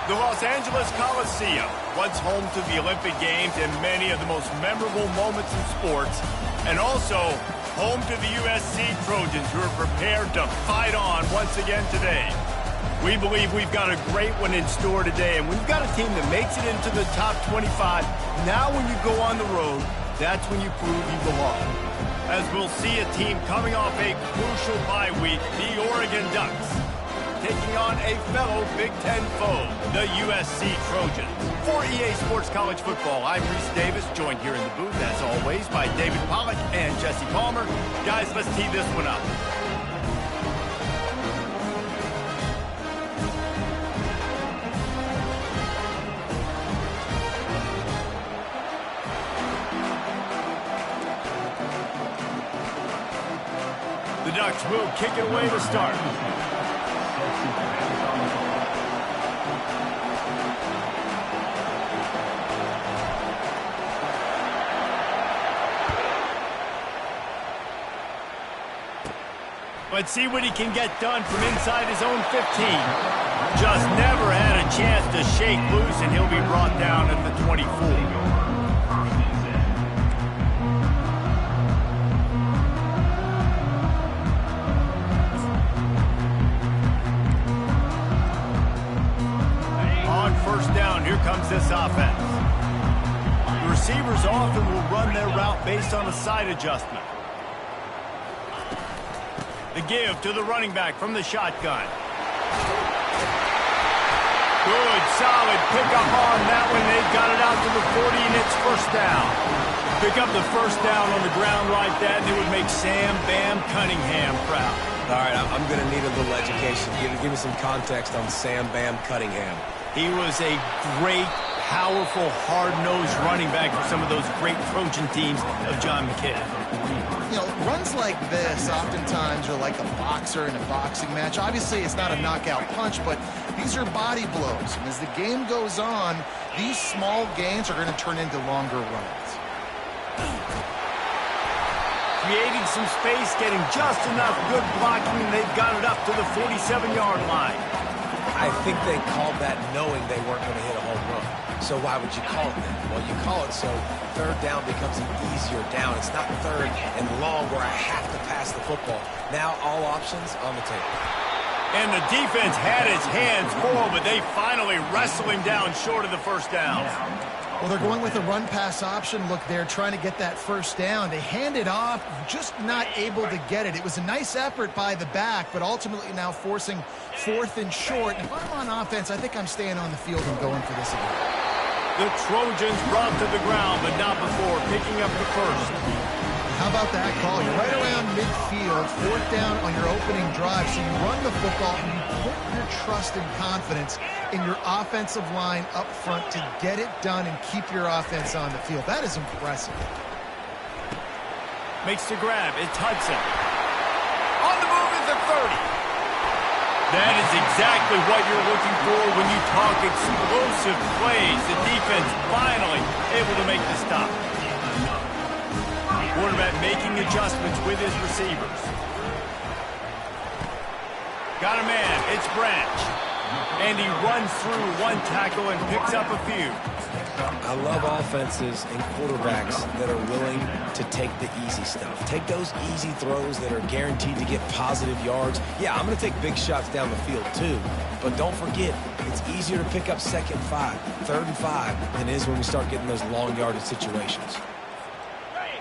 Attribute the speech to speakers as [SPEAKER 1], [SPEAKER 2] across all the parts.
[SPEAKER 1] The Los Angeles Coliseum, once home to the Olympic Games and many of the most memorable moments in sports, and also home to the USC Trojans, who are prepared to fight on once again today. We believe we've got a great one in store today, and when you've got a team that makes it into the top 25, now when you go on the road, that's when you prove you belong. As we'll see a team coming off a crucial bye week, the Oregon Ducks, taking on a fellow Big Ten foe, the USC Trojans. For EA Sports College Football, I'm Reese Davis, joined here in the booth, as always, by David Pollack and Jesse Palmer. Guys, let's tee this one up. The Ducks will kick it away to start. Let's see what he can get done from inside his own 15. Just never had a chance to shake loose, and he'll be brought down at the 24. On first down, here comes this offense. The receivers often will run their route based on a side adjustment. The give to the running back from the shotgun. Good, solid pickup on that one. They've got it out to the 40, and it's first down. Pick up the first down on the ground like that, and it would make Sam Bam Cunningham proud.
[SPEAKER 2] All right, I'm going to need a little education. Give me some context on Sam Bam Cunningham.
[SPEAKER 1] He was a great, powerful, hard-nosed running back for some of those great Trojan teams of John McKay.
[SPEAKER 3] You know, runs like this oftentimes are like a boxer in a boxing match. Obviously, it's not a knockout punch, but these are body blows. And as the game goes on, these small gains are going to turn into longer runs.
[SPEAKER 1] Creating some space, getting just enough good blocking, and they've got it up to the 47-yard line.
[SPEAKER 2] I think they called that knowing they weren't going to hit a home run. So why would you call it that? Well, you call it so third down becomes an easier down. It's not third and long where I have to pass the football. Now all options on the table.
[SPEAKER 1] And the defense had its hands full, but they finally wrestle him down short of the first down.
[SPEAKER 3] Well, they're going with a run-pass option. Look, they're trying to get that first down. They hand it off, just not able to get it. It was a nice effort by the back, but ultimately now forcing fourth and short. If I'm on offense, I think I'm staying on the field and going for this again.
[SPEAKER 1] The Trojans brought to the ground, but not before picking up the first.
[SPEAKER 3] How about that call? You're right around midfield, fourth down on your opening drive. So you run the football and you put your trust and confidence in your offensive line up front to get it done and keep your offense on the field. That is impressive.
[SPEAKER 1] Makes the grab. It's Hudson. On the move is the 30. That is exactly what you're looking for when you talk explosive plays. The defense finally able to make the stop. Quarterback making adjustments with his receivers. Got a man. It's Branch. And he runs through one tackle and picks up a few.
[SPEAKER 2] I love offenses and quarterbacks that are willing to take the easy stuff. Take those easy throws that are guaranteed to get positive yards. Yeah, I'm going to take big shots down the field too. But don't forget, it's easier to pick up third and five than it is when we start getting those long yardage situations.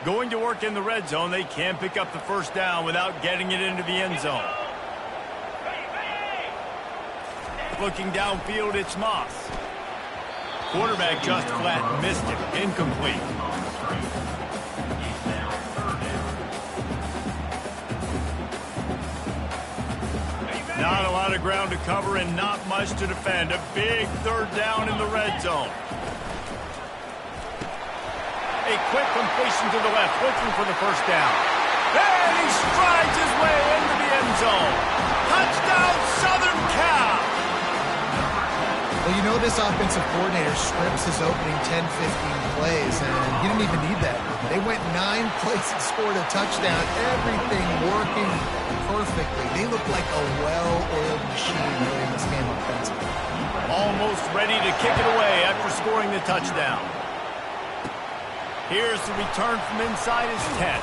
[SPEAKER 1] Going to work in the red zone, they can pick up the first down without getting it into the end zone. Looking downfield, it's Moss. Quarterback just flat missed it. Incomplete. Not a lot of ground to cover and not much to defend. A big third down in the red zone. A quick completion to the left, looking for the first down. And he strides his way into the end zone. Touchdown, Southern Cal!
[SPEAKER 3] Well, you know this offensive coordinator scripts his opening 10, 15 plays, and he didn't even need that. They went 9 plays and scored a touchdown. Everything working perfectly. They look like a well-oiled machine early in this game offensively.
[SPEAKER 1] Almost ready kick it away after scoring the touchdown. Here's the return from inside his 10.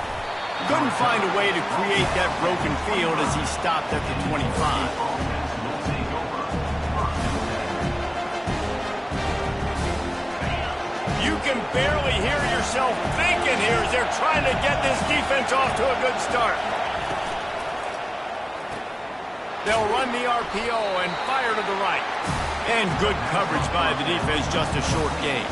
[SPEAKER 1] Couldn't find a way to create that broken field as he stopped at the 25. You can barely hear yourself thinking here as they're trying to get this defense off to a good start. They'll run the RPO and fire to the right. And good coverage by the defense, just a short gain.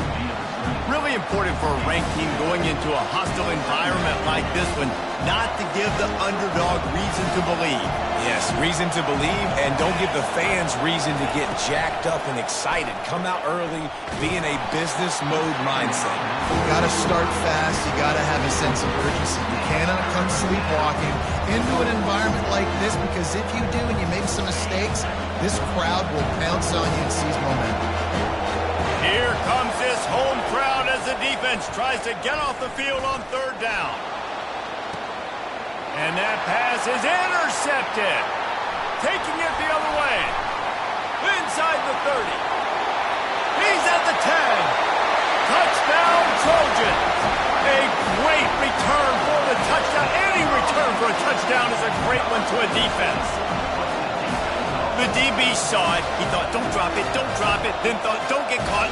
[SPEAKER 1] Really important for a ranked team going into a hostile environment like this one, not to give the underdog reason to believe.
[SPEAKER 2] Yes, reason to believe, and don't give the fans reason to get jacked up and excited. Come out early, be in a business mode mindset.
[SPEAKER 3] You got to start fast. You got to have a sense of urgency. You cannot come sleepwalking into an environment like this, because if you do and you make some mistakes, this crowd will pounce on you and seize momentum.
[SPEAKER 1] Here comes this home crowd as the defense tries to get off the field on third down. And that pass is intercepted. Taking it the other way. Inside the 30. He's at the 10. Touchdown, Trojans. A great return for the touchdown. Any return for a touchdown is a great one to a defense. The DB saw it. He thought, don't drop it, don't drop it. Then thought, don't get caught.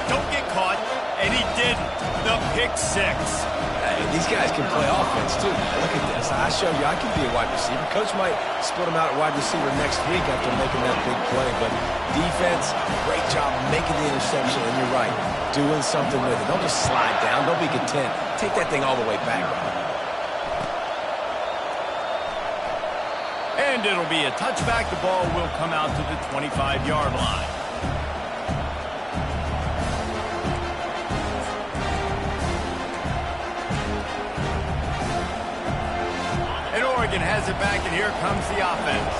[SPEAKER 1] And he didn't. The pick six.
[SPEAKER 2] Hey, these guys can play offense, too. Look at this. I showed you I can be a wide receiver. Coach might split him out at wide receiver next week after making that big play. But defense, great job making the interception. And you're right, doing something with it. Don't just slide down. Don't be content. Take that thing all the way back.
[SPEAKER 1] And it'll be a touchback. The ball will come out to the 25-yard line. And Oregon has it back, and here comes the offense.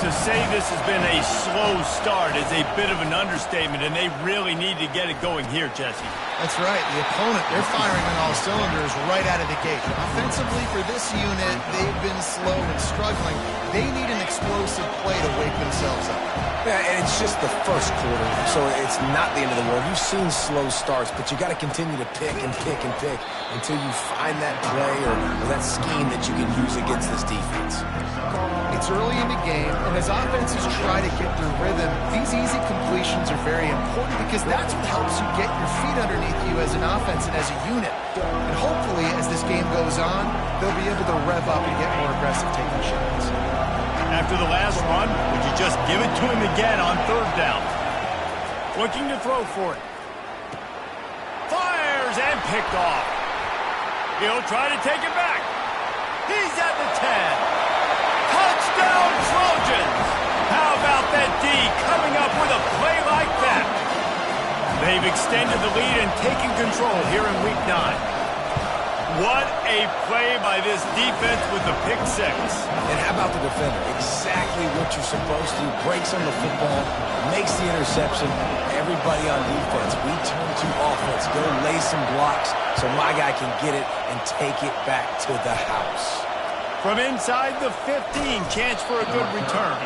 [SPEAKER 1] To say this has been a slow start is a bit of an understatement, and they really need to get it going here, Jesse.
[SPEAKER 3] That's right. The opponent, they're firing on all cylinders right out of the gate. Offensively, for this unit, they've been slow and struggling. They need an explosive play to wake themselves up.
[SPEAKER 2] Yeah, and it's just the first quarter, so it's not the end of the world. You've seen slow starts, but you got to continue to pick and pick and pick until you find that play or that scheme that you can use against this defense.
[SPEAKER 3] It's early in the game, and as offenses try to get their rhythm, these easy completions are very important because that's what helps you get your feet underneath you as an offense and as a unit. And hopefully, as this game goes on, they'll be able to rev up and get more aggressive taking shots.
[SPEAKER 1] After the last run, would you just give it to him again on third down? Looking to throw for it. Fires and picked off. He'll try to take it back. He's at the 10. Touchdown, Trojans! How about that D coming up with a play like that? They've extended the lead and taken control here in Week 9. What a play by this defense with the pick six.
[SPEAKER 2] And how about the defender? Exactly what you're supposed to. Breaks on the football, makes the interception. Everybody on defense, we turn to offense. Go lay some blocks so my guy can get it and take it back to the house.
[SPEAKER 1] From inside the 15, chance for a good return.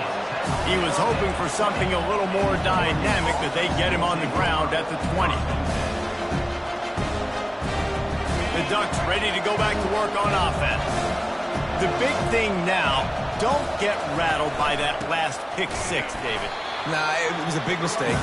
[SPEAKER 1] He was hoping for something a little more dynamic, but they get him on the ground at the 20. The Ducks ready to go back to work on offense. The big thing now, don't get rattled by that last pick six, David.
[SPEAKER 2] Nah, it was a big mistake.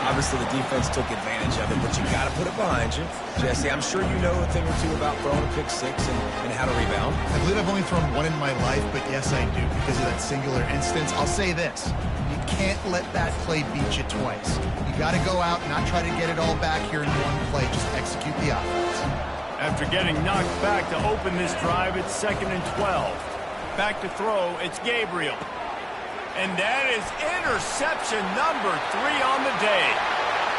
[SPEAKER 2] Obviously, the defense took advantage of it, but you got to put it behind you. Jesse, I'm sure you know a thing or two about throwing a pick six and how to rebound.
[SPEAKER 3] I believe I've only thrown one in my life, but yes, I do because of that singular instance. I'll say this. You can't let that play beat you twice. You got to go out, not try to get it all back here in one play. Just execute the offense.
[SPEAKER 1] After getting knocked back to open this drive, it's 2nd and 12. Back to throw, it's Gabriel. And that is interception number 3 on the day.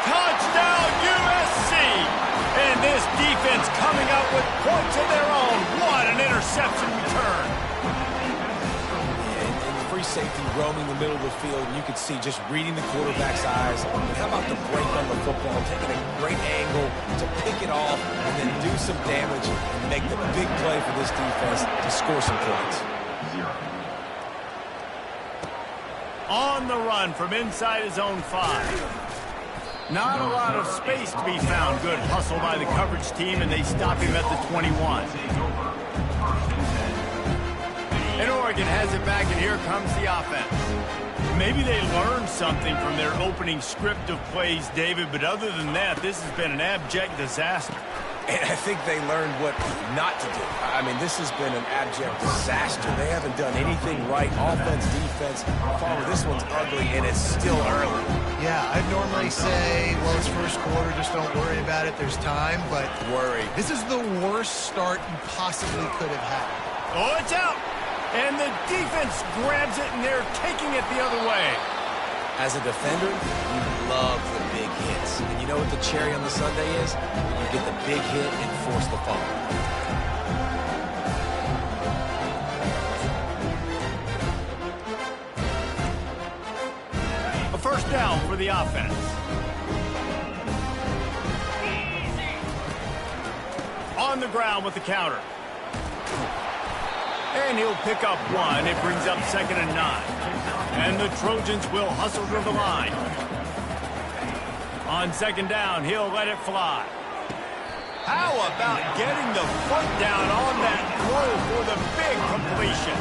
[SPEAKER 1] Touchdown, USC! And this defense coming up with points of their own. What an interception return.
[SPEAKER 2] And free safety roaming the middle of the field, and you can see just reading the quarterback's eyes. And how about the break on the football, taking a great angle to pick it off and then do some damage and make the big play for this defense to score some points.
[SPEAKER 1] On the run from inside his own 5. Not a lot of space to be found. Good hustle by the coverage team, and they stop him at the 21. And Oregon has it back, and here comes the offense. Maybe they learned something from their opening script of plays, David, but other than that, this has been an abject disaster.
[SPEAKER 2] And I think they learned what not to do. I mean, this has been an abject disaster. They haven't done anything right. Offense, defense. Farmer, this one's ugly, and it's still early.
[SPEAKER 3] Yeah, I'd normally say, well, it's first quarter, just don't worry about it. There's time, but
[SPEAKER 2] Worry.
[SPEAKER 3] this is the worst start you possibly could have had.
[SPEAKER 1] Oh, it's out! And the defense grabs it, and they're taking it the other way.
[SPEAKER 2] As a defender, you love the big hits. And you know what the cherry on the sundae is? You get the big hit and force the fumble.
[SPEAKER 1] A first down for the offense. On the ground with the counter. And he'll pick up one. It brings up 2nd and 9. And the Trojans will hustle to the line. On 2nd down, he'll let it fly. How about getting the foot down on that throw for the big completion?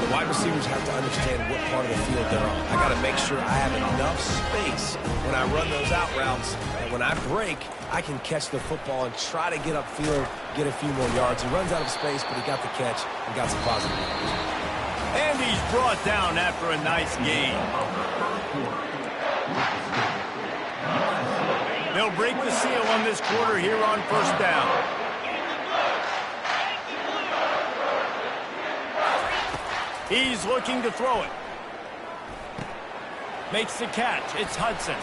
[SPEAKER 2] The wide receivers have to understand what part of the field they're on. I got to make sure I have enough space when I run those out routes. And when I break, I can catch the football and try to get upfield, get a few more yards. He runs out of space, but he got the catch and got some positive yards.
[SPEAKER 1] And he's brought down after a nice gain. They'll break the seal on this quarter here on first down. He's looking to throw it. Makes the catch. It's Hudson.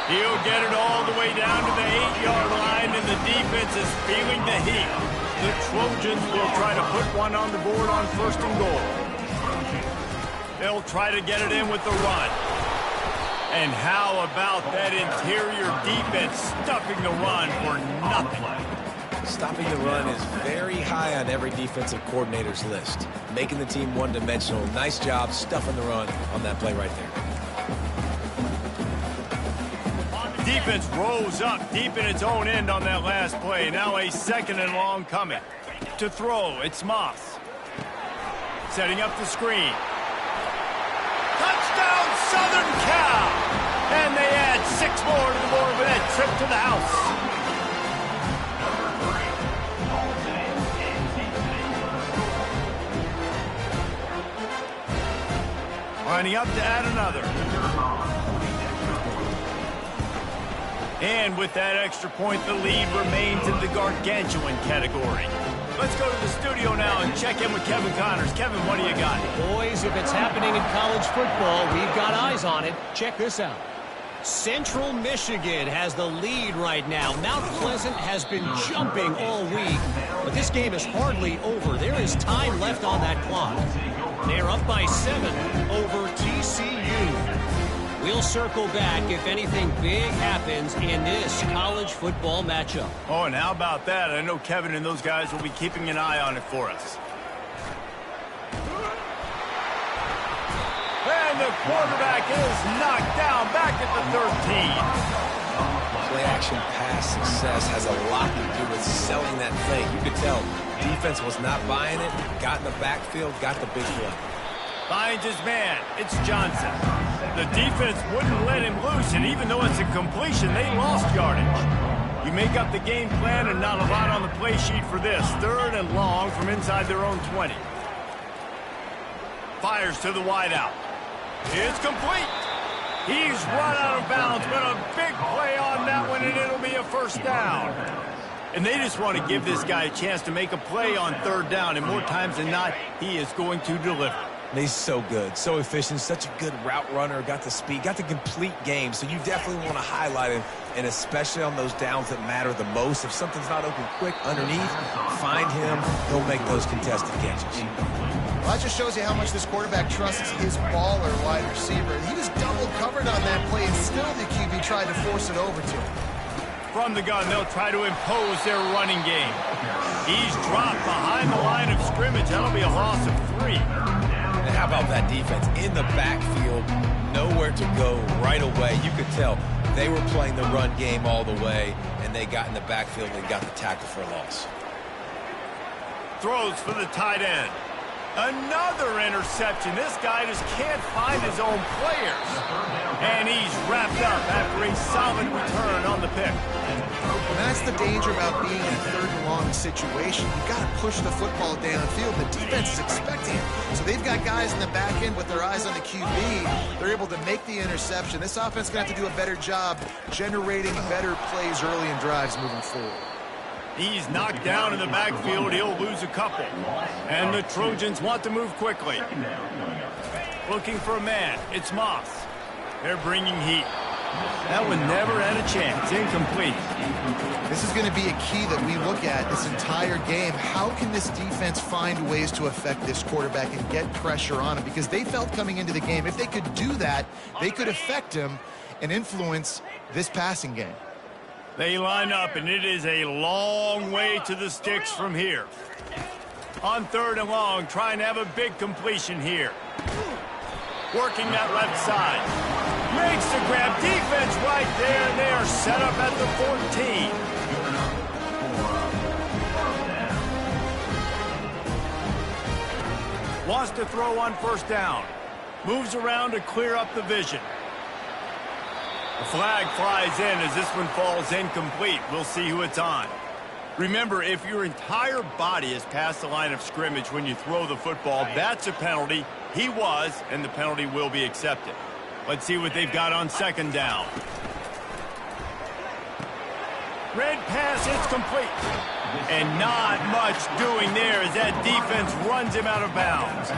[SPEAKER 1] He'll get it all the way down to the 8-yard line, and the defense is feeling the heat. The Trojans will try to put one on the board on 1st and goal. They'll try to get it in with the run. And how about that interior defense stuffing the run for nothing?
[SPEAKER 2] Stopping the run is very high on every defensive coordinator's list. Making the team one-dimensional. Nice job stuffing the run on that play right there.
[SPEAKER 1] Defense rose up deep in its own end on that last play. Now a 2nd and long coming. To throw, it's Moss. Setting up the screen. Touchdown, Southern Cal! And they add 6 more to the board with that trip to the house. Lining up to add another. And with that extra point, the lead remains in the gargantuan category. Let's go to the studio now and check in with Kevin Connors. Kevin, what do you got?
[SPEAKER 4] Boys, if it's happening in college football, we've got eyes on it. Check this out. Central Michigan has the lead right now. Mount Pleasant has been jumping all week, but this game is hardly over. There is time left on that clock. They're up by 7 over TCU. We'll circle back if anything big happens in this college football matchup.
[SPEAKER 1] Oh, and how about that? I know Kevin and those guys will be keeping an eye on it for us. And the quarterback is knocked down back at the 13.
[SPEAKER 2] Play-action pass success has a lot to do with selling that thing. You could tell defense was not buying it, got in the backfield, got the big play.
[SPEAKER 1] Finds his man. It's Johnson. The defense wouldn't let him loose, and even though it's a completion, they lost yardage. You make up the game plan and not a lot on the play sheet for this. 3rd and long from inside their own 20. Fires to the wideout. It's complete. He's run out of bounds, but a big play on that one, and it'll be a first down. And they just want to give this guy a chance to make a play on 3rd down, and more times than not, he is going to deliver.
[SPEAKER 2] He's so good, so efficient, such a good route runner, got the speed, got the complete game, so you definitely want to highlight him, and especially on those downs that matter the most. If something's not open quick underneath, find him, he'll make those contested catches.
[SPEAKER 3] Well, that just shows you how much this quarterback trusts his baller wide receiver. He was double covered on that play, and still the QB tried to force it over to him.
[SPEAKER 1] From the gun, they'll try to impose their running game. He's dropped behind the line of scrimmage. That'll be a loss of 3.
[SPEAKER 2] And how about that defense in the backfield, nowhere to go right away. You could tell They were playing the run game all the way, and they got in the backfield and got the tackle for a loss.
[SPEAKER 1] Throws for the tight end. Another interception. This guy just can't find his own players. And he's wrapped up after a solid return on the pick.
[SPEAKER 3] And that's the danger about being in a third and long situation. You've got to push the football downfield. The defense is expecting it. So they've got guys in the back end with their eyes on the QB. They're able to make the interception. This offense is going to have to do a better job generating better plays early in drives moving forward.
[SPEAKER 1] He's knocked down in the backfield. He'll lose a couple. And the Trojans want to move quickly. Looking for a man. It's Moss. They're bringing heat. That one never had a chance. Incomplete.
[SPEAKER 3] This is going to be a key that we look at this entire game. How can this defense find ways to affect this quarterback and get pressure on him? Because they felt coming into the game, if they could do that, they could affect him and influence this passing game.
[SPEAKER 1] They line up, and it is a long way to the sticks from here. On third and long, trying to have a big completion here. Working that left side. Makes the grab. Defense right there, and they are set up at the 14. Wants to throw on first down. Moves around to clear up the vision. The flag flies in as this one falls incomplete. We'll see who it's on. Remember, if your entire body is past the line of scrimmage when you throw the football, that's a penalty. He was, and the penalty will be accepted. Let's see what they've got on second down. Red pass, it's complete. And not much doing there as that defense runs him out of bounds.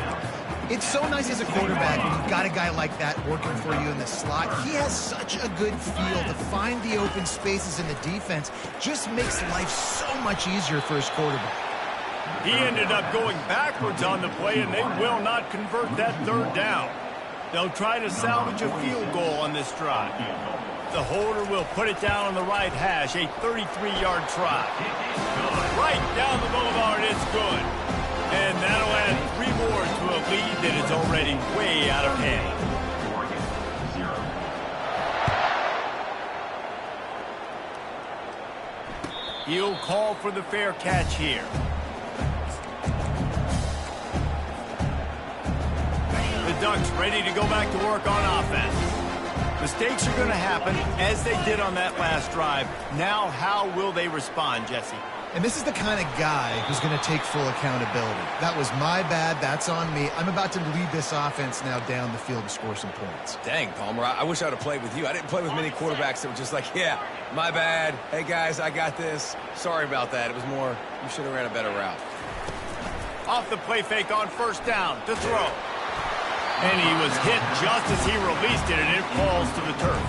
[SPEAKER 3] It's so nice as a quarterback when you've got a guy like that working for you in the slot. He has such a good feel to find the open spaces in the defense. Just makes life so much easier for his quarterback.
[SPEAKER 1] He ended up going backwards on the play, and they will not convert that third down. They'll try to salvage a field goal on this drive. The holder will put it down on the right hash, a 33-yard try. Right down the boulevard, it's good. And that'll add 3 more to a lead that is already way out of hand. He'll call for the fair catch here. The Ducks ready to go back to work on offense. Mistakes are going to happen, as they did on that last drive. Now, how will they respond, Jesse?
[SPEAKER 3] And this is the kind of guy who's going to take full accountability. That was my bad. That's on me. I'm about to lead this offense now down the field to score some points.
[SPEAKER 2] Dang, Palmer, I wish I would have played with you. I didn't play with many quarterbacks that were just like, yeah, my bad. Hey, guys, I got this. Sorry about that. It was more, you should have ran a better route.
[SPEAKER 1] Off the play fake on first down to throw. And he was hit just as he released it, and it falls to the turf.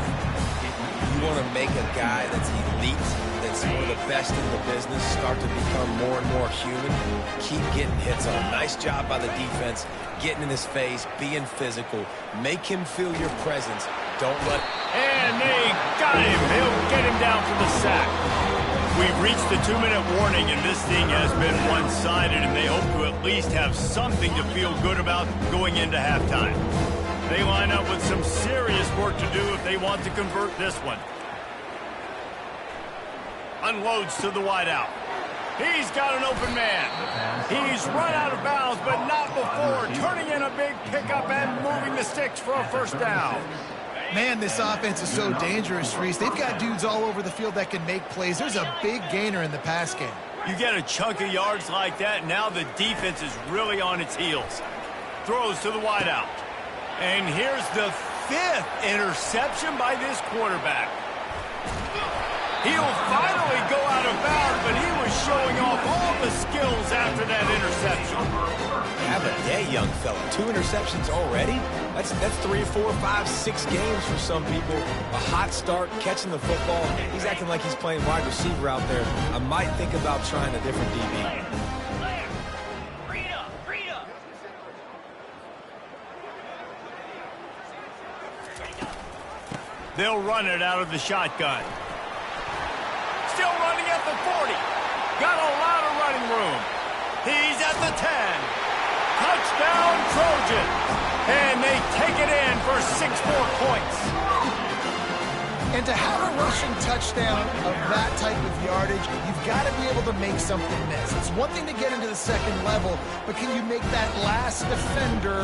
[SPEAKER 2] You want to make a guy that's elite, that's one of the best in the business, start to become more and more human, keep getting hits on him. Nice job by the defense, getting in his face, being physical. Make him feel your presence. Don't let...
[SPEAKER 1] And they got him. They'll get him down for the sack. We've reached the 2-minute warning, and this thing has been one-sided, and they hope to at least have something to feel good about going into halftime. They line up with some serious work to do if they want to convert this one. Unloads to the wideout. He's got an open man. He's run out of bounds, but not before turning in a big pickup and moving the sticks for a first down.
[SPEAKER 3] Man, this offense is so dangerous, Reese. They've got dudes all over the field that can make plays. There's a big gainer in the pass game.
[SPEAKER 1] You get a chunk of yards like that, now the defense is really on its heels. Throws to the wideout. And here's the 5th interception by this quarterback. He'll finally go out of bounds, but he was showing off all the skills after that interception.
[SPEAKER 2] Have a day, young fella. 2 interceptions already? That's 3, 4, 5, 6 games for some people. A hot start, catching the football. He's acting like he's playing wide receiver out there. I might think about trying a different DB.
[SPEAKER 1] They'll run it out of the shotgun. Still running at the 40. Got a lot of running room. He's at the 10. Touchdown, Trojans. And they take it in for 6 more points.
[SPEAKER 3] And to have a rushing touchdown of that type of yardage, you've got to be able to make something miss. It's one thing to get into the second level, but can you make that last defender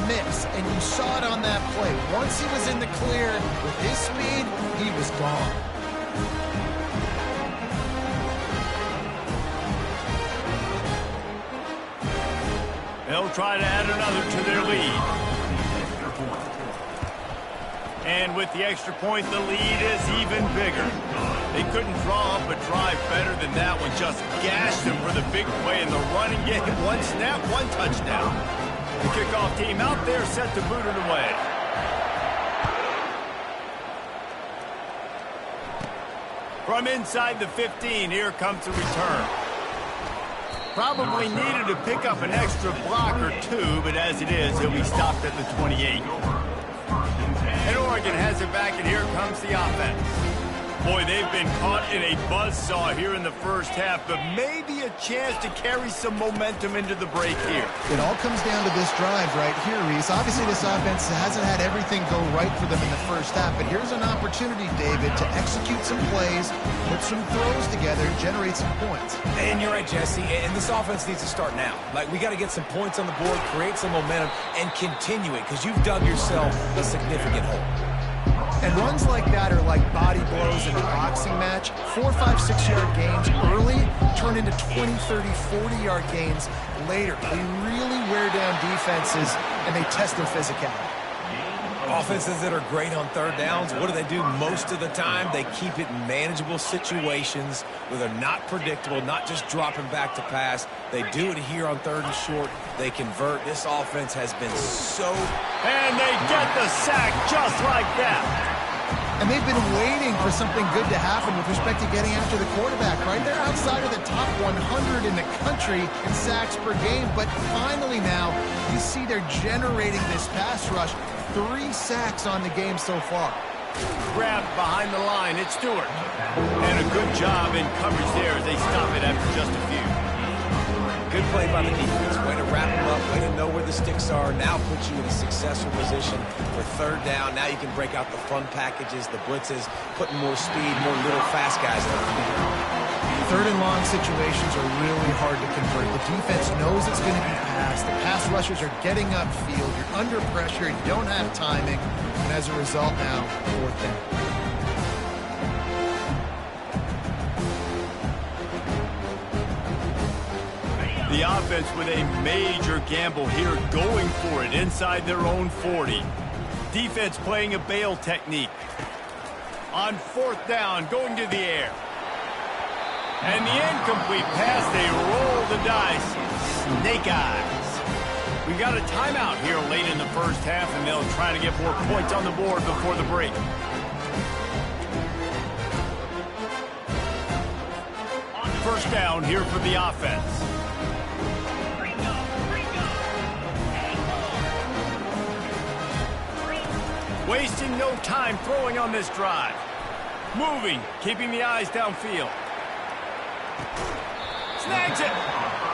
[SPEAKER 3] miss? And you saw it on that play. Once he was in the clear with his speed, he was gone.
[SPEAKER 1] They'll try to add another to their lead. And with the extra point, the lead is even bigger. They couldn't draw up a drive better than that one. Just gashed them for the big play in the running game. One snap, one touchdown. The kickoff team out there set to boot it away. From inside the 15, here comes the return. Probably needed to pick up an extra block or two, but as it is, he'll be stopped at the 28. And Oregon has it back, and here comes the offense. Boy, they've been caught in a buzzsaw here in the first half, but maybe a chance to carry some momentum into the break here.
[SPEAKER 3] It all comes down to this drive right here, Reese. Obviously, this offense hasn't had everything go right for them in the first half, but here's an opportunity, David, to execute some plays, put some throws together, generate some points.
[SPEAKER 2] And you're right, Jesse, and this offense needs to start now. Like, we got to get some points on the board, create some momentum, and continue it, because you've dug yourself a significant hole.
[SPEAKER 3] And runs like that are like body blows in a boxing match. 4, 5, 6-yard gains early turn into 20, 30, 40-yard gains later. They really wear down defenses, and they test their physicality.
[SPEAKER 2] Offenses that are great on third downs, what do? Most of the time, they keep it in manageable situations where they're not predictable, not just dropping back to pass. They do it here on third and short. They convert. This offense has been so...
[SPEAKER 1] And they get the sack just like that.
[SPEAKER 3] And they've been waiting for something good to happen with respect to getting after the quarterback, right? They're outside of the top 100 in the country in sacks per game, but finally now, you see they're generating this pass rush. 3 sacks on the game so far.
[SPEAKER 1] Grabbed behind the line, it's Stewart. And a good job in coverage there as they stop it after just a few.
[SPEAKER 2] Good play by the defense. Way to wrap them up, way to know where the sticks are. Now put you in a successful position for third down. Now you can break out the fun packages, the blitzes, putting more speed, more little fast guys on the field.
[SPEAKER 3] Third and long situations are really hard to convert. The defense knows it's going to be passed. The pass rushers are getting upfield. You're under pressure. You don't have timing. And as a result now, fourth down.
[SPEAKER 1] The offense with a major gamble here, going for it inside their own 40. Defense playing a bail technique. On fourth down, going to the air. And the incomplete pass, they roll the dice. Snake eyes. We got a timeout here late in the first half, and they'll try to get more points on the board before the break. First down here for the offense. Wasting no time throwing on this drive. Moving, keeping the eyes downfield. Snags it.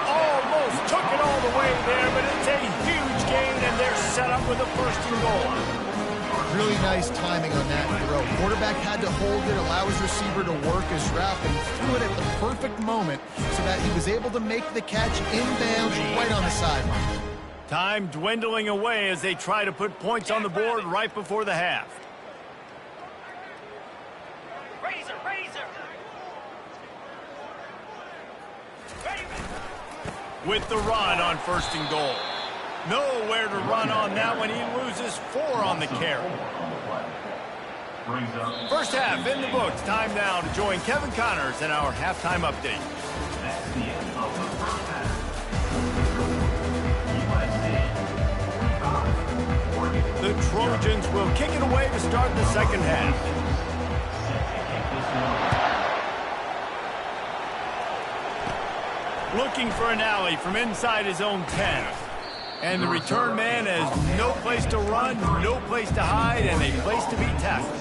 [SPEAKER 1] Almost took it all the way there, but it's a huge gain, and they're set up with a first and goal.
[SPEAKER 3] Really nice timing on that throw. Quarterback had to hold it, allow his receiver to work his route, and he threw it at the perfect moment so that he was able to make the catch inbounds right on the sideline.
[SPEAKER 1] Time dwindling away as they try to put points on the board right before the half. With the run on first and goal. Nowhere to run on that one. He loses 4 on the carry. First half in the books. Time now to join Kevin Connors in our halftime update. The Trojans will kick it away to start the second half. Looking for an alley from inside his own 10. And the return man has no place to run, no place to hide, and a place to be tackled.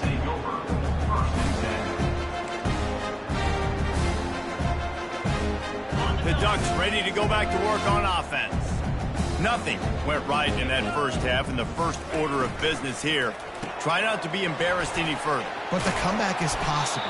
[SPEAKER 1] The Ducks ready to go back to work on offense. Nothing went right in that first half, and the first order of business here, Try not to be embarrassed any further.
[SPEAKER 3] But the comeback is possible.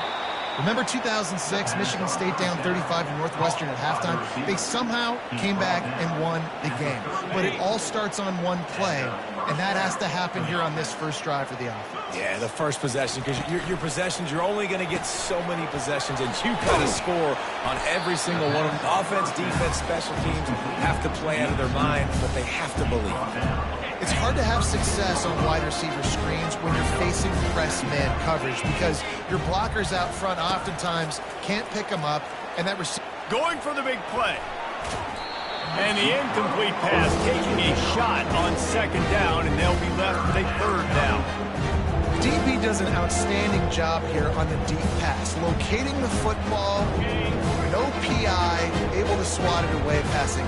[SPEAKER 3] Remember 2006, Michigan State down 35 to Northwestern at halftime? They somehow came back and won the game. But it all starts on one play, and that has to happen here on this first drive for the offense.
[SPEAKER 2] Yeah, the first possession, because your possessions, you're only going to get so many possessions, and you got to score on every single one of them. Offense, defense, special teams have to play out of their mind, but they have to believe.
[SPEAKER 3] It's hard to have success on wide receiver screens when you're facing press man coverage because your blockers out front oftentimes can't pick them up, and that receiver
[SPEAKER 1] going for the big play. And the incomplete pass taking a shot on second down, and they'll be left with a third down.
[SPEAKER 3] DB does an outstanding job here on the deep pass, locating the football, no PI, able to swat it away passing.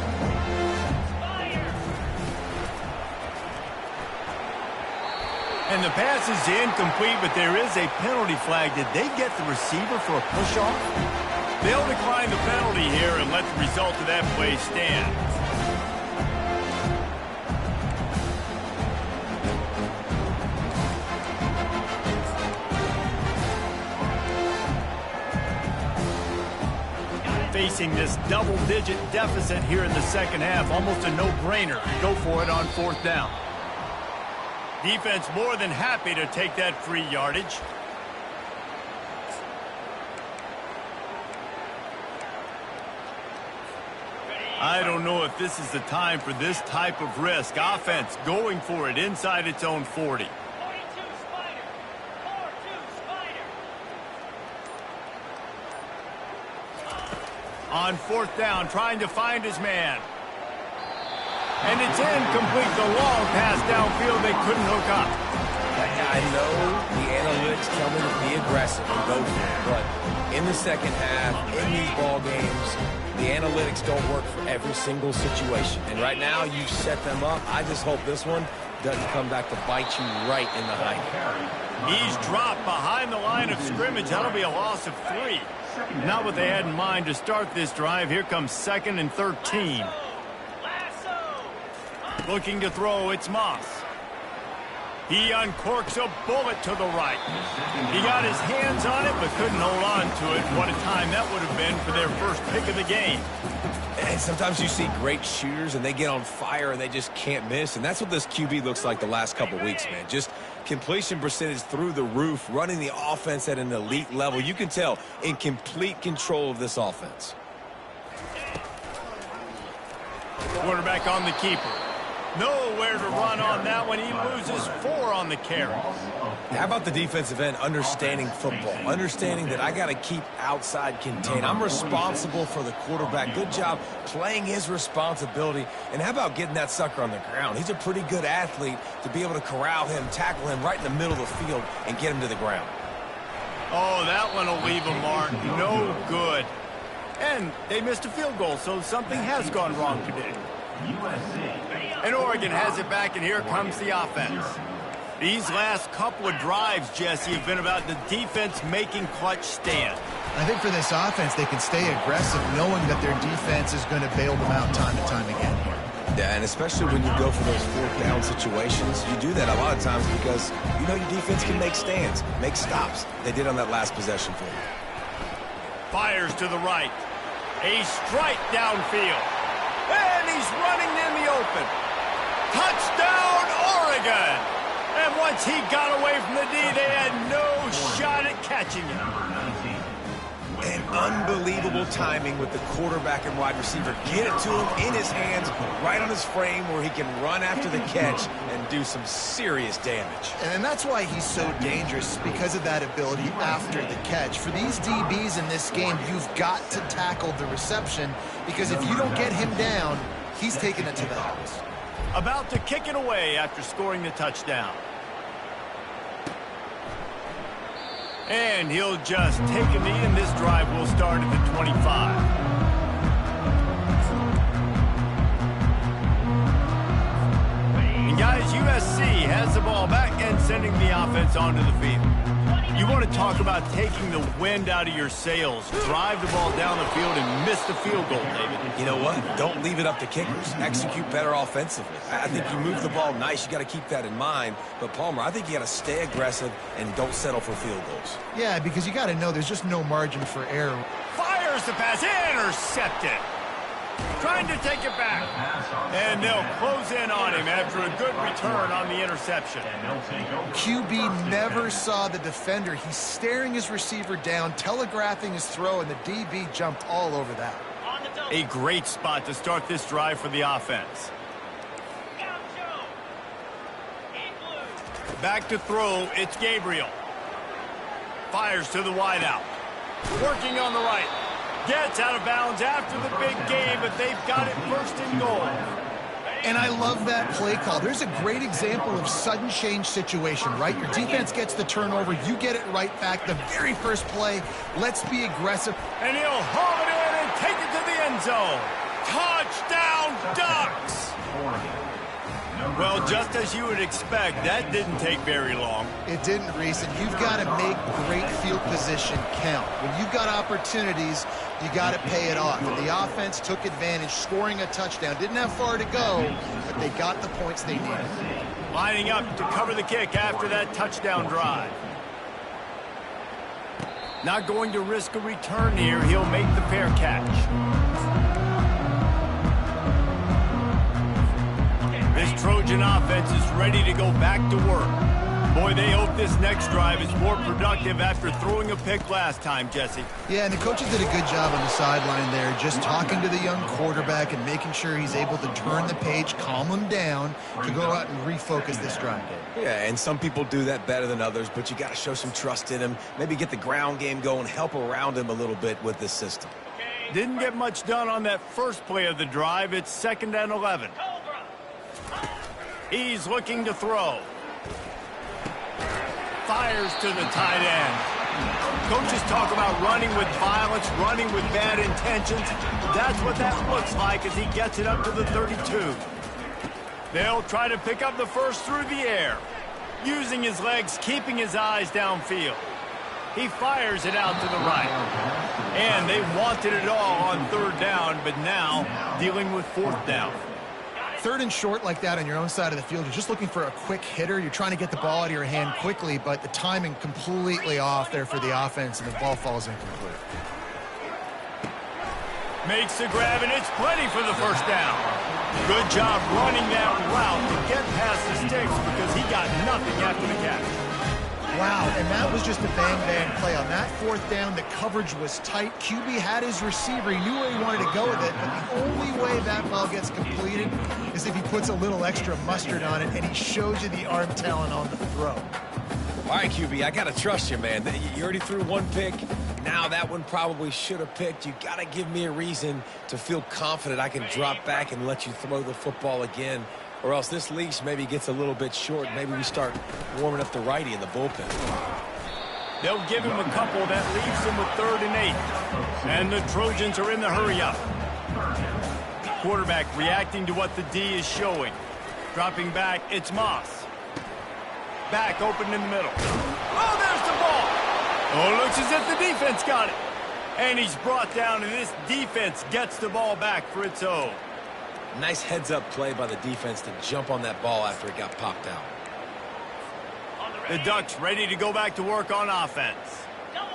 [SPEAKER 1] And the pass is incomplete, but there is a penalty flag. Did they get the receiver for a push-off? They'll decline the penalty here and let the result of that play stand. Facing this double-digit deficit here in the second half, almost a no-brainer. Go for it on fourth down. Defense more than happy to take that free yardage. I don't know if this is the time for this type of risk. Offense going for it inside its own 40. On fourth down, trying to find his man. And it's incomplete. The long pass downfield, they couldn't hook up.
[SPEAKER 2] I know the analytics tell me to be aggressive and go for it, but in the second half, in these ball games, the analytics don't work for every single situation. And right now, you set them up. I just hope this one doesn't come back to bite you right in the hind.
[SPEAKER 1] He's dropped behind the line of scrimmage. That'll be a loss of 3. Not what they had in mind to start this drive. Here comes 2nd and 13. Looking to throw, it's Moss. He uncorks a bullet to the right. He got his hands on it, but couldn't hold on to it. What a time that would have been for their first pick of the game.
[SPEAKER 2] And sometimes you see great shooters, and they get on fire, and they just can't miss. And that's what this QB looks like the last couple weeks, man. Just completion percentage through the roof, running the offense at an elite level. You can tell in complete control of this offense.
[SPEAKER 1] Quarterback on the keeper. Nowhere to run on that one. He loses 4 on the carry.
[SPEAKER 2] How about the defensive end understanding football, understanding that I got to keep outside contain. I'm responsible for the quarterback. Good job playing his responsibility. And how about getting that sucker on the ground? He's a pretty good athlete to be able to corral him, tackle him right in the middle of the field and get him to the ground.
[SPEAKER 1] Oh, that one will leave a mark. No good. And they missed a field goal, so something has gone wrong today. And Oregon has it back, and here comes the offense. These last couple of drives, Jesse, have been about the defense making clutch stand.
[SPEAKER 3] I think for this offense, they can stay aggressive knowing that their defense is going to bail them out time and time again here.
[SPEAKER 2] Yeah, and especially when you go for those fourth down situations, you do that a lot of times because you know your defense can make stands, make stops. They did on that last possession for you.
[SPEAKER 1] Fires to the right. A strike downfield. And he's running in the open. Touchdown, Oregon! And once he got away from the D, they had no shot at catching him.
[SPEAKER 2] And unbelievable timing with the quarterback and wide receiver. Get it to him in his hands, right on his frame where he can run after the catch and do some serious damage.
[SPEAKER 3] And that's why he's so dangerous, because of that ability after the catch. For these DBs in this game, you've got to tackle the reception, because if you don't get him down, he's taking it to the house.
[SPEAKER 1] About to kick it away after scoring the touchdown. And he'll just take a knee, and this drive will start at the 25. And guys, USC has the ball back and sending the offense onto the field. You want to talk about taking the wind out of your sails. Drive the ball down the field and miss the field goal, David.
[SPEAKER 2] You know what? Don't leave it up to kickers. Execute better offensively. I think you move the ball nice. You got to keep that in mind. But, Palmer, I think you got to stay aggressive and don't settle for field goals.
[SPEAKER 3] Yeah, because you got to know there's just no margin for error.
[SPEAKER 1] Fires the pass. Intercepted. Trying to take it back. And they'll close in on him after a good return on the interception.
[SPEAKER 3] QB never saw the defender. He's staring his receiver down, telegraphing his throw, and the DB jumped all over that.
[SPEAKER 1] A great spot to start this drive for the offense. Back to throw, it's Gabriel. Fires to the wideout. Working on the right. Gets out of bounds after the big game, but they've got it first and goal.
[SPEAKER 3] And I love that play call. There's a great example of sudden change situation, right? Your defense gets the turnover, you get it right back. The very first play, let's be aggressive.
[SPEAKER 1] And he'll haul it in and take it to the end zone. Touchdown, Ducks! Well, just as you would expect, that didn't take very long.
[SPEAKER 3] It didn't, Reese, and you've got to make great field position count. When you've got opportunities, you got to pay it off. And the offense took advantage, scoring a touchdown. Didn't have far to go, but they got the points they needed.
[SPEAKER 1] Lining up to cover the kick after that touchdown drive. Not going to risk a return here. He'll make the fair catch. This Trojan offense is ready to go back to work. Boy, they hope this next drive is more productive after throwing a pick last time, Jesse.
[SPEAKER 3] Yeah, and the coaches did a good job on the sideline there, just talking to the young quarterback and making sure he's able to turn the page, calm him down, to go out and refocus this drive.
[SPEAKER 2] Yeah, and some people do that better than others, but you got to show some trust in him. Maybe get the ground game going, help around him a little bit with this system.
[SPEAKER 1] Didn't get much done on that first play of the drive. It's 2nd and 11. He's looking to throw. Fires to the tight end. Coaches talk about running with violence, running with bad intentions. That's what that looks like as he gets it up to the 32. They'll try to pick up the first through the air. Using his legs, keeping his eyes downfield. He fires it out to the right. And they wanted it all on 3rd down, but now dealing with 4th down.
[SPEAKER 3] 3rd and short like that on your own side of the field, you're just looking for a quick hitter. You're trying to get the ball out of your hand quickly, but the timing completely off there for the offense, and the ball falls incomplete.
[SPEAKER 1] Makes the grab, and it's plenty for the first down. Good job running that route to get past the sticks because he got nothing after the catch.
[SPEAKER 3] Wow, and that was just a bang-bang play. On that 4th down, the coverage was tight. QB had his receiver. He knew where he wanted to go with it, but the only way that ball gets completed is if he puts a little extra mustard on it, and he shows you the arm talent on the throw.
[SPEAKER 2] All right, QB, I got to trust you, man. You already threw one pick. Now that one probably should have picked. You got to give me a reason to feel confident I can drop back and let you throw the football again. Or else this leash maybe gets a little bit short. Maybe we start warming up the righty in the bullpen.
[SPEAKER 1] They'll give him a couple that leaves him with 3rd and 8. And the Trojans are in the hurry-up. Quarterback reacting to what the D is showing. Dropping back, it's Moss. Back open in the middle. Oh, there's the ball. Oh, looks as if the defense got it. And he's brought down, and this defense gets the ball back for its own.
[SPEAKER 2] Nice heads-up play by the defense to jump on that ball after it got popped out.
[SPEAKER 1] The Ducks ready to go back to work on offense.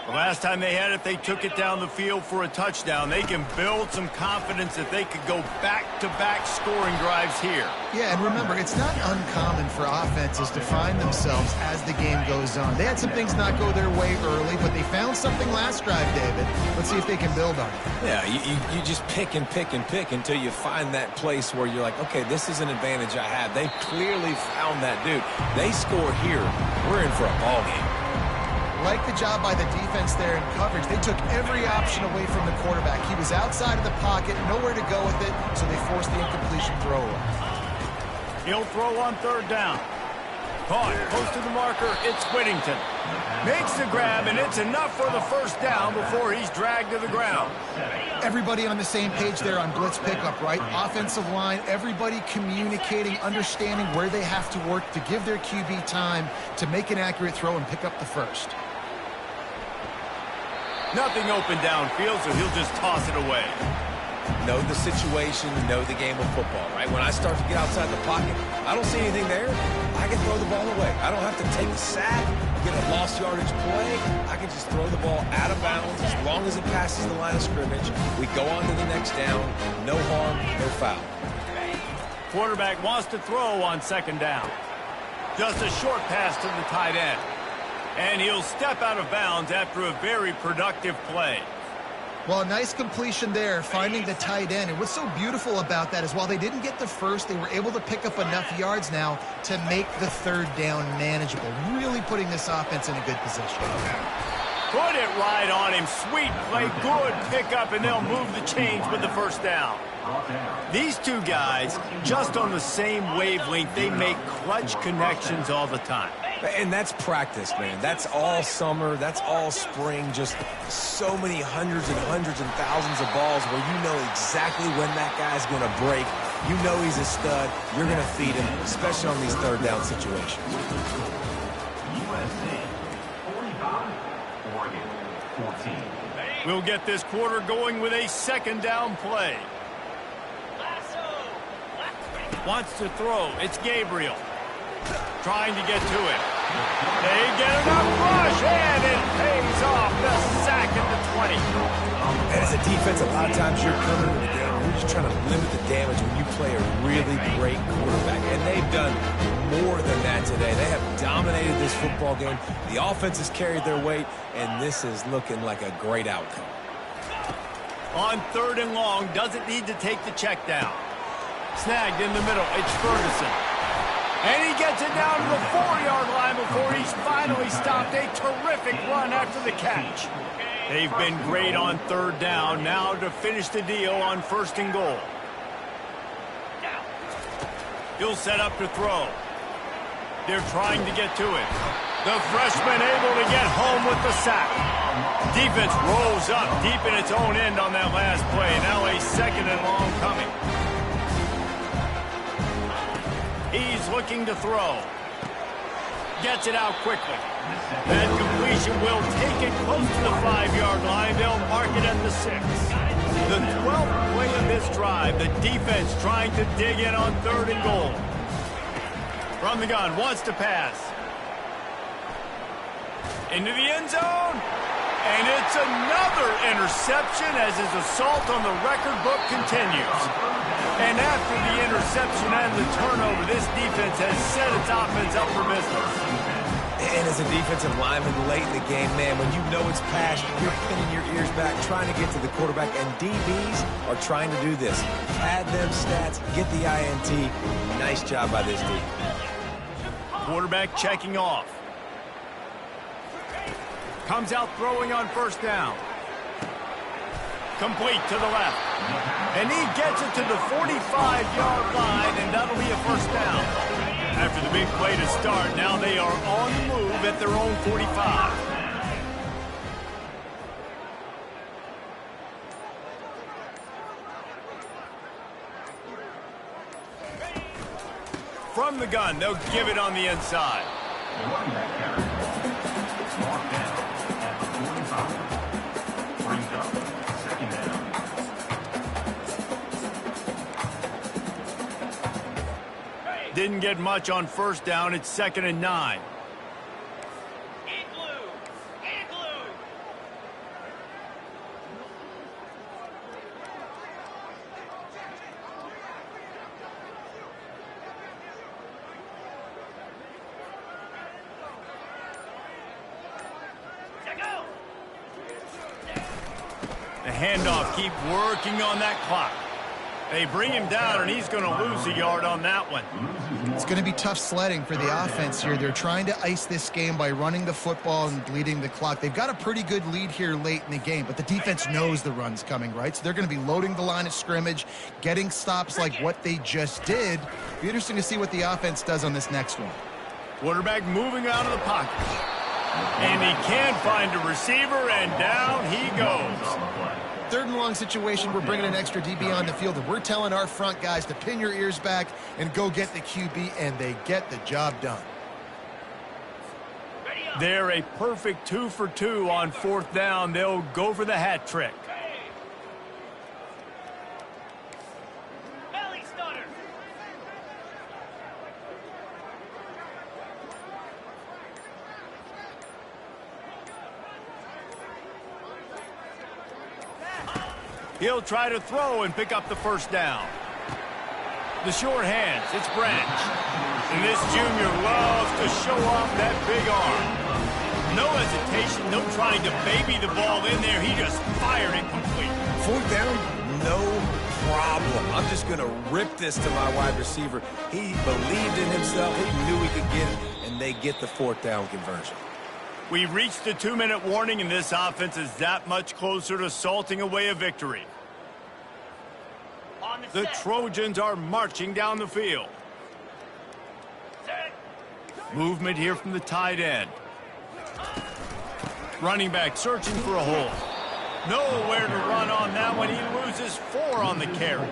[SPEAKER 1] The last time they had it, they took it down the field for a touchdown. They can build some confidence that they could go back-to-back scoring drives here.
[SPEAKER 3] Yeah, and remember, it's not uncommon for offenses to find themselves as the game goes on. They had some things not go their way early, but they found something last drive, David. Let's see if they can build on it.
[SPEAKER 2] Yeah, you just pick and pick and pick until you find that place where you're like, okay, this is an advantage I have. They clearly found that dude. They score here. We're in for a ball game.
[SPEAKER 3] Like the job by the defense there in coverage. They took every option away from the quarterback. He was outside of the pocket, nowhere to go with it, so they forced the incompletion throw away.
[SPEAKER 1] He'll throw on 3rd down. Caught, close to the marker, it's Whittington. Makes the grab, and it's enough for the first down before he's dragged to the ground.
[SPEAKER 3] Everybody on the same page there on blitz pickup, right? Offensive line, everybody communicating, understanding where they have to work to give their QB time to make an accurate throw and pick up the first.
[SPEAKER 1] Nothing open downfield, so he'll just toss it away.
[SPEAKER 2] Know the situation, know the game of football, right? When I start to get outside the pocket, I don't see anything there, I can throw the ball away. I don't have to take a sack, get a lost yardage play. I can just throw the ball out of bounds as long as it passes the line of scrimmage. We go on to the next down. No harm, no foul.
[SPEAKER 1] Quarterback wants to throw on second down. Just a short pass to the tight end. And he'll step out of bounds after a very productive play.
[SPEAKER 3] Well, nice completion there, finding the tight end. And what's so beautiful about that is while they didn't get the first, they were able to pick up enough yards now to make the third down manageable. Really putting this offense in a good position.
[SPEAKER 1] Put it right on him. Sweet play, good pickup, and they'll move the chains with the first down. These two guys, just on the same wavelength, they make clutch connections all the time.
[SPEAKER 2] And that's practice, man. That's all summer. That's all spring. Just so many hundreds and thousands of balls where you know exactly when that guy's going to break. You know he's a stud. You're going to feed him, especially on these third down situations.
[SPEAKER 1] We'll get this quarter going with a second down play. Wants to throw. It's Gabriel. Trying to get to it. They get enough rush, and it pays off. The sack at the 20.
[SPEAKER 2] And as a defense, a lot of times you're coming into the game. You're just trying to limit the damage when you play a really great quarterback. And they've done more than that today. They have dominated this football game. The offense has carried their weight, and this is looking like a great outcome.
[SPEAKER 1] On third and long, doesn't need to take the check down. Snagged in the middle. It's Ferguson. And he gets it down to the 4-yard line before he's finally stopped. A terrific run after the catch. They've been great on third down. Now to finish the deal on first and goal. He'll set up to throw. They're trying to get to it. The freshman able to get home with the sack. Defense rolls up deep in its own end on that last play. Now a second and long coming. He's looking to throw. Gets it out quickly. That completion will take it close to the 5-yard line. They'll mark it at the 6. The 12th play of this drive, the defense trying to dig in on third and goal. From the gun, wants to pass. Into the end zone. And it's another interception as his assault on the record book continues. And after the interception and the turnover, this defense has set its offense up for business.
[SPEAKER 2] And as a defensive lineman late in the game, man, when you know it's passion, you're pinning your ears back, trying to get to the quarterback, and DBs are trying to do this. Add them stats, get the INT. Nice job by this D.
[SPEAKER 1] Quarterback checking off. Comes out throwing on first down. Complete to the left. And he gets it to the 45-yard line, and that'll be a first down. After the big play to start, now they are on the move at their own 45. From the gun, they'll give it on the inside. Didn't get much on first down. It's 2nd and 9. The handoff, keep working on that clock. They bring him down, and he's going to lose a yard on that one.
[SPEAKER 3] It's going to be tough sledding for the offense here. They're trying to ice this game by running the football and bleeding the clock. They've got a pretty good lead here late in the game, but the defense knows the run's coming, right? So they're going to be loading the line of scrimmage, getting stops like what they just did. Be interesting to see what the offense does on this next one.
[SPEAKER 1] Quarterback moving out of the pocket. And he can't find a receiver, and down he goes.
[SPEAKER 3] Third and long situation, we're bringing an extra DB on the field, and we're telling our front guys to pin your ears back and go get the QB, and they get the job done.
[SPEAKER 5] Ready
[SPEAKER 1] They're a perfect 2 for 2 on 4th down. They'll go for the hat trick. He'll try to throw and pick up the first down. The short hands, it's Branch. And this junior loves to show off that big arm. No hesitation, no trying to baby the ball in there. He just fired it complete.
[SPEAKER 2] 4th down, no problem. I'm just going to rip this to my wide receiver. He believed in himself. He knew he could get it, and they get the 4th down conversion.
[SPEAKER 1] We reached the 2-minute warning, and this offense is that much closer to salting away a victory. The Trojans are marching down the field. Movement here from the tight end. Running back searching for a hole. Nowhere to run on that one. He loses 4 on the carry.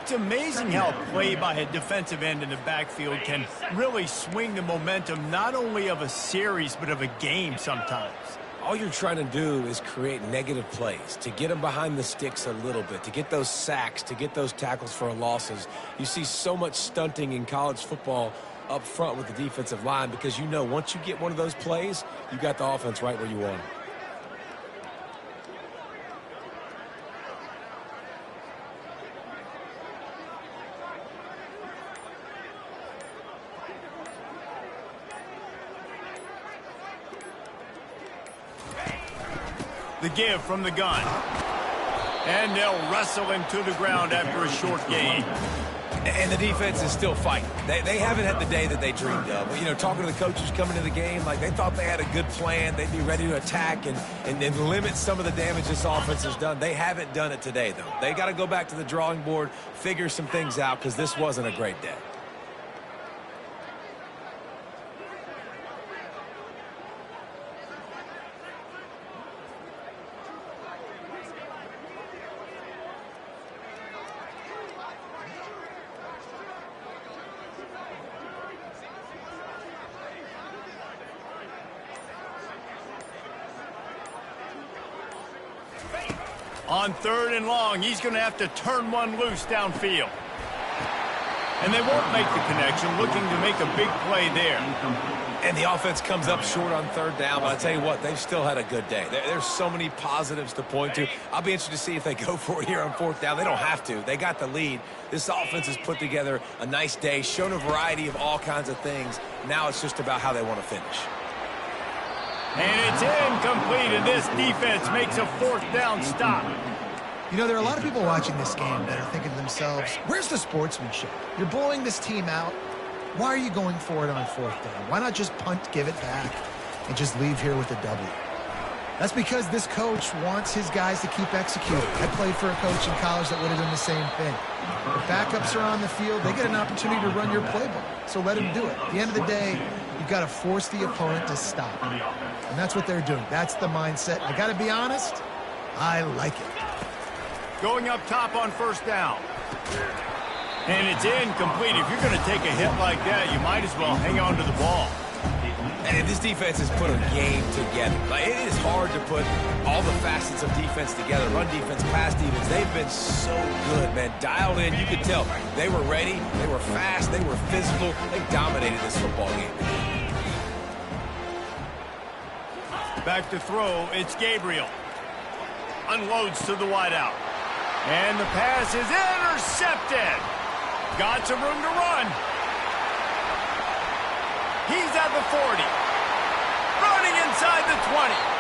[SPEAKER 1] It's amazing how play by a defensive end in the backfield can really swing the momentum not only of a series but of a game sometimes.
[SPEAKER 2] All you're trying to do is create negative plays, to get them behind the sticks a little bit, to get those sacks, to get those tackles for losses. You see so much stunting in college football up front with the defensive line because you know once you get one of those plays, you got the offense right where you want it.
[SPEAKER 1] The give from the gun. And they'll wrestle him to the ground after a short gain.
[SPEAKER 2] And the defense is still fighting. They haven't had the day that they dreamed of. You know, talking to the coaches coming to the game, like they thought they had a good plan. They'd be ready to attack and limit some of the damage this offense has done. They haven't done it today, though. They got to go back to the drawing board, figure some things out, because this wasn't a great day.
[SPEAKER 1] On 3rd and long, he's going to have to turn one loose downfield. And they won't make the connection, looking to make a big play there.
[SPEAKER 2] And the offense comes up short on 3rd down, but I tell you what, they've still had a good day. There's so many positives to point to. I'll be interested to see if they go for it here on 4th down. They don't have to. They got the lead. This offense has put together a nice day, shown a variety of all kinds of things. Now it's just about how they want to finish.
[SPEAKER 1] And it's incomplete, and this defense makes a 4th down stop.
[SPEAKER 3] You know, there are a lot of people watching this game that are thinking to themselves, where's the sportsmanship? You're blowing this team out. Why are you going for it on 4th down? Why not just punt, give it back, and just leave here with a W? That's because this coach wants his guys to keep executing. I played for a coach in college that would have done the same thing. The backups are on the field. They get an opportunity to run your playbook, so let them do it. At the end of the day, you've got to force the opponent to stop. And that's what they're doing. That's the mindset. I got to be honest, I like it.
[SPEAKER 1] Going up top on 1st down. And it's incomplete. If you're going to take a hit like that, you might as well hang on to the ball.
[SPEAKER 2] And this defense has put a game together. Like, it is hard to put all the facets of defense together. Run defense, pass defense. They've been so good, man. Dialed in. You could tell they were ready. They were fast. They were physical. They dominated this football game.
[SPEAKER 1] Back to throw. It's Gabriel. Unloads to the wideout. And the pass is intercepted. Got some room to run. He's at the 40. Running inside the 20.